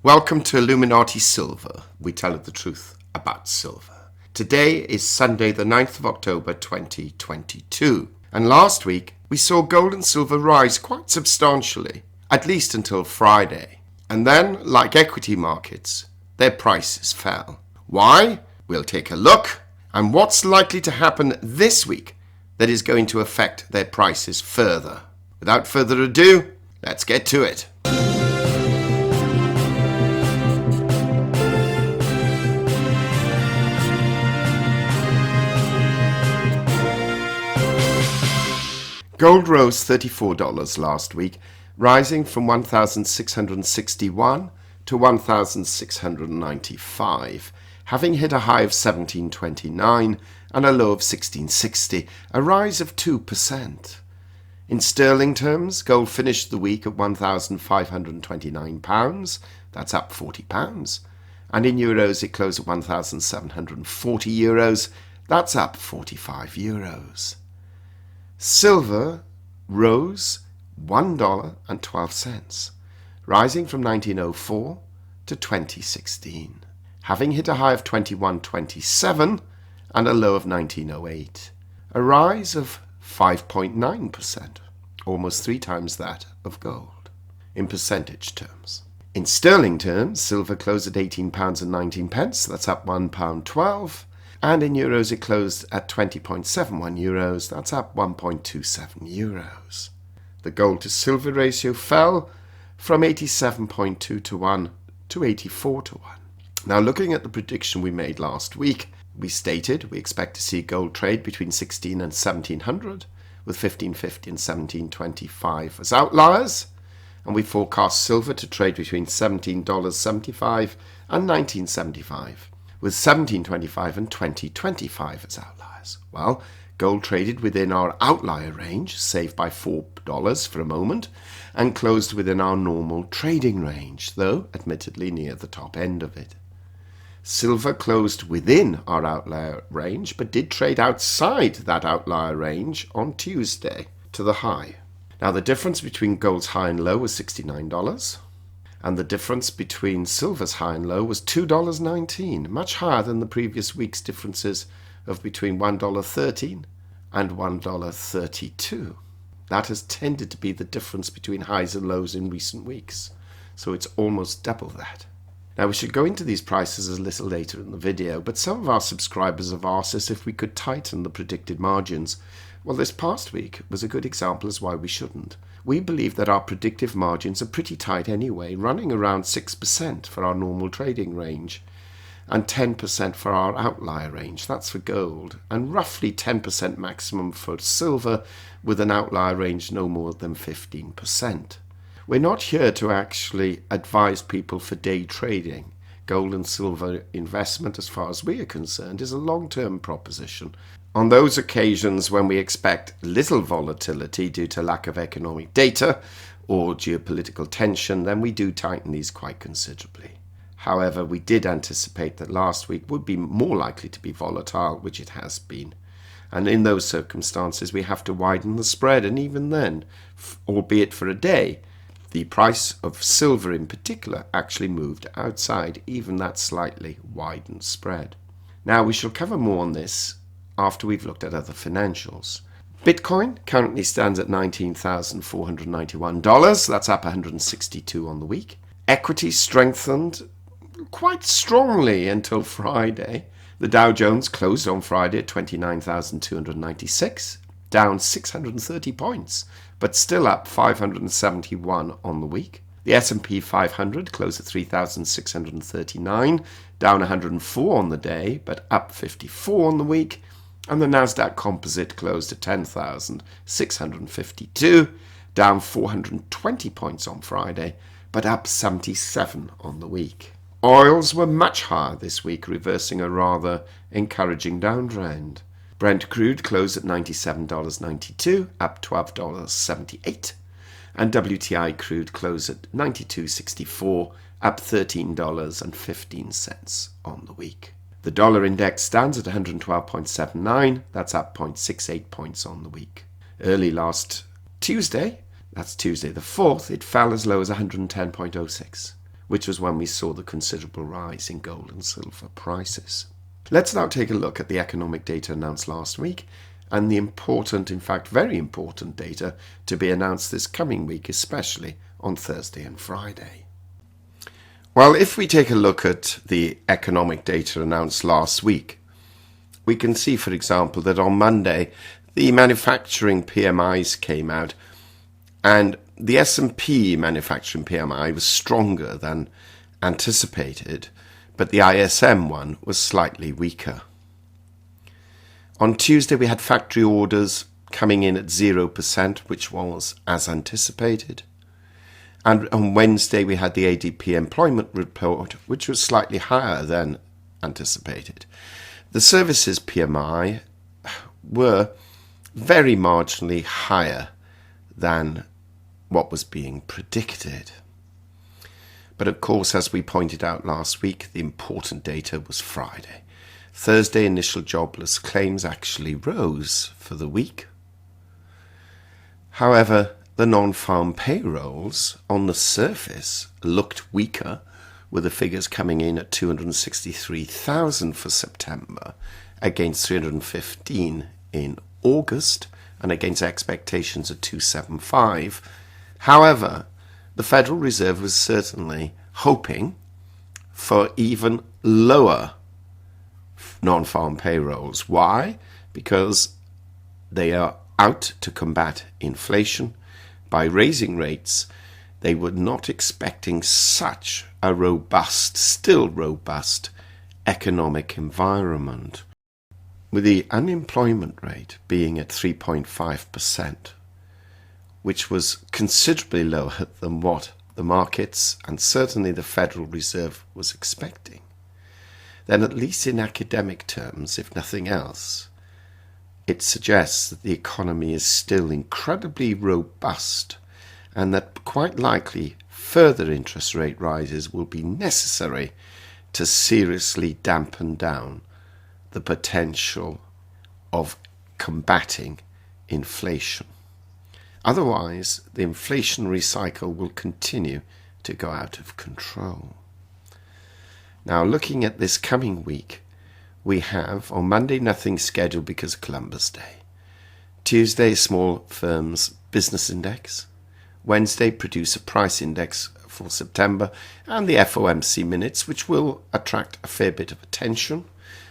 Welcome to Illuminati Silver. We tell it the truth about silver. Today is Sunday the 9th of October 2022. And last week we saw gold and silver rise quite substantially, at least until Friday. And then, like equity markets, their prices fell. Why? We'll take a look. And what's likely to happen this week that is going to affect their prices further. Without further ado, let's get to it. Gold rose $34 last week, rising from $1,661 to $1,695, having hit a high of $1,729 and a low of $1,660, a rise of 2%. In sterling terms, gold finished the week at £1,529, that's up £40, and in euros it closed at €1,740, that's up €45. Silver rose $1.12, rising from 1904 to 2016, having hit a high of 21.27 and a low of 1908, a rise of 5.9%, almost 3 times that of gold, in percentage terms. In sterling terms, silver closed at £18.19, that's up £1.12, and in euros it closed at 20.71 euros, that's up 1.27 euros. The gold to silver ratio fell from 87.2 to 1 to 84 to 1. Now, looking at the prediction we made last week, we stated we expect to see gold trade between 16 and 1700, with 1550 and 1725 as outliers, and we forecast silver to trade between $17.75 and $19.75. with 1725 and 2025 as outliers. Well, gold traded within our outlier range, saved by $4 for a moment, and closed within our normal trading range, though admittedly near the top end of it. Silver closed within our outlier range, but did trade outside that outlier range on Tuesday to the high. Now, the difference between gold's high and low was $69. And the difference between silver's high and low was $2.19, much higher than the previous week's differences of between $1.13 and $1.32. That has tended to be the difference between highs and lows in recent weeks, so it's almost double that. Now, we should go into these prices a little later in the video, but some of our subscribers have asked us if we could tighten the predicted margins. Well, this past week was a good example as why we shouldn't. We believe that our predictive margins are pretty tight anyway, running around 6% for our normal trading range and 10% for our outlier range, that's for gold, and roughly 10% maximum for silver with an outlier range no more than 15%. We're not here to actually advise people for day trading. Gold and silver investment, as far as we are concerned, is a long-term proposition. On those occasions when we expect little volatility due to lack of economic data or geopolitical tension, then we do tighten these quite considerably. However, we did anticipate that last week would be more likely to be volatile, which it has been. And in those circumstances, we have to widen the spread. And even then, albeit for a day, the price of silver in particular actually moved outside even that slightly widened spread. Now, we shall cover more on this after we've looked at other financials. Bitcoin currently stands at $19,491. That's up 162 on the week. Equity strengthened quite strongly until Friday. The Dow Jones closed on Friday at 29,296, down 630 points, but still up 571 on the week. The S&P 500 closed at 3,639, down 104 on the day, but up 54 on the week. And the Nasdaq Composite closed at 10,652, down 420 points on Friday, but up 77 on the week. Oils were much higher this week, reversing a rather encouraging downtrend. Brent crude closed at $97.92, up $12.78, and WTI crude closed at $92.64, up $13.15 on the week. The dollar index stands at 112.79, that's up 0.68 points on the week. Early last Tuesday, that's Tuesday the 4th, it fell as low as 110.06. which was when we saw the considerable rise in gold and silver prices. Let's now take a look at the economic data announced last week and the important, in fact very important data to be announced this coming week, especially on Thursday and Friday. Well, if we take a look at the economic data announced last week, we can see, for example, that on Monday the manufacturing PMIs came out, and the S&P manufacturing PMI was stronger than anticipated, but the ISM one was slightly weaker. On Tuesday we had factory orders coming in at 0%, which was as anticipated. And on Wednesday we had the ADP employment report, which was slightly higher than anticipated. The services PMI were very marginally higher than what was being predicted. But of course, as we pointed out last week, the important data was Friday. Thursday initial jobless claims actually rose for the week. However, the non-farm payrolls on the surface looked weaker, with the figures coming in at 263,000 for September against 315 in August and against expectations of 275. However, the Federal Reserve was certainly hoping for even lower non-farm payrolls. Why? Because they are out to combat inflation. By raising rates, they were not expecting such a robust, still robust, economic environment. With the unemployment rate being at 3.5%, which was considerably lower than what the markets and certainly the Federal Reserve was expecting, then at least in academic terms, if nothing else, it suggests that the economy is still incredibly robust and that quite likely further interest rate rises will be necessary to seriously dampen down the potential of combating inflation. Otherwise, the inflationary cycle will continue to go out of control. Now, looking at this coming week, we have on Monday nothing scheduled because of Columbus Day. Tuesday, small firms business index. Wednesday, producer price index for September, and the FOMC minutes, which will attract a fair bit of attention.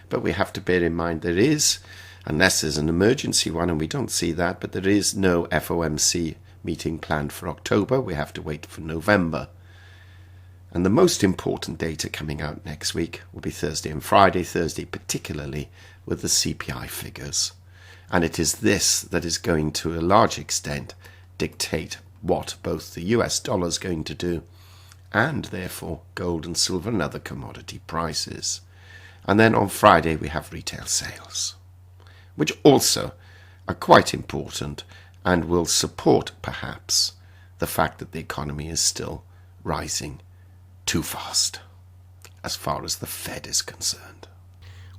But we have to bear in mind there is, unless there's an emergency one, and we don't see that, but there is no FOMC meeting planned for October. We have to wait for November. And the most important data coming out next week will be Thursday and Friday, Thursday particularly with the CPI figures. And it is this that is going to a large extent dictate what both the US dollar is going to do and therefore gold and silver and other commodity prices. And then on Friday we have retail sales, which also are quite important and will support perhaps the fact that the economy is still rising too fast as far as the Fed is concerned.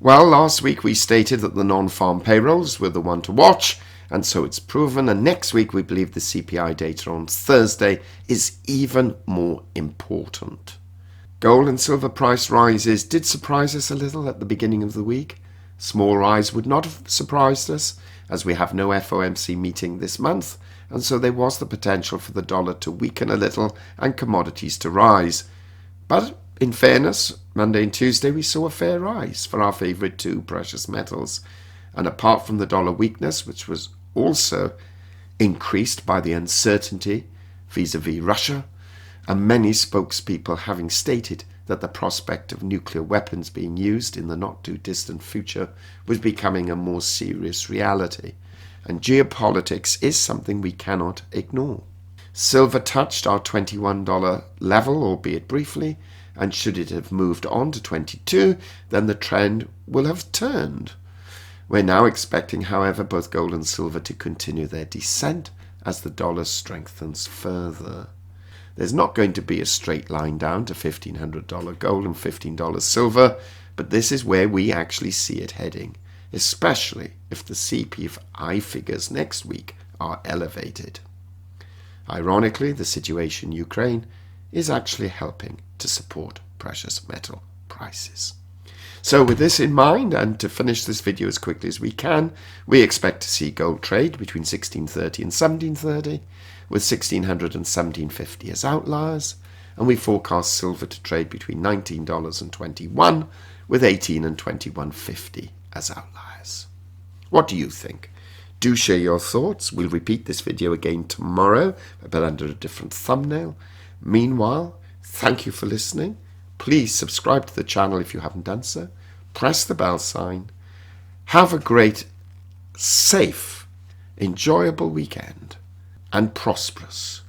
Well, last week we stated that the non-farm payrolls were the one to watch, and so it's proven. And next week we believe the CPI data on Thursday is even more important. Gold and silver price rises did surprise us a little at the beginning of the week. Small rise would not have surprised us, as we have no FOMC meeting this month, and so there was the potential for the dollar to weaken a little and commodities to rise. But in fairness, Monday and Tuesday we saw a fair rise for our favourite two precious metals. And apart from the dollar weakness, which was also increased by the uncertainty vis-à-vis Russia, and many spokespeople having stated that the prospect of nuclear weapons being used in the not-too-distant future was becoming a more serious reality. And geopolitics is something we cannot ignore. Silver touched our $21 level, albeit briefly, and should it have moved on to 22, then the trend will have turned. We're now expecting, however, both gold and silver to continue their descent as the dollar strengthens further. There's not going to be a straight line down to $1,500 gold and $15 silver, but this is where we actually see it heading, especially if the CPI figures next week are elevated. Ironically, the situation in Ukraine is actually helping to support precious metal prices. So with this in mind, and to finish this video as quickly as we can, we expect to see gold trade between 1630 and 1730, with 1600 and 1750 as outliers, and we forecast silver to trade between $19 and $21, with 18 and 21.50 as outliers. What do you think? Do share your thoughts. We'll repeat this video again tomorrow, but under a different thumbnail. Meanwhile, thank you for listening. Please subscribe to the channel if you haven't done so. Press the bell sign. Have a great, safe, enjoyable weekend and prosperous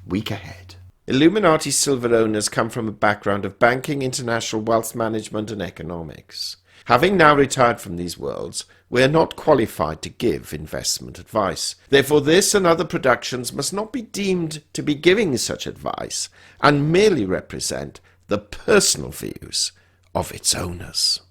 week ahead. Illuminati silver owners come from a background of banking, international wealth management and economics. Having now retired from these worlds, we are not qualified to give investment advice. Therefore, this and other productions must not be deemed to be giving such advice and merely represent the personal views of its owners.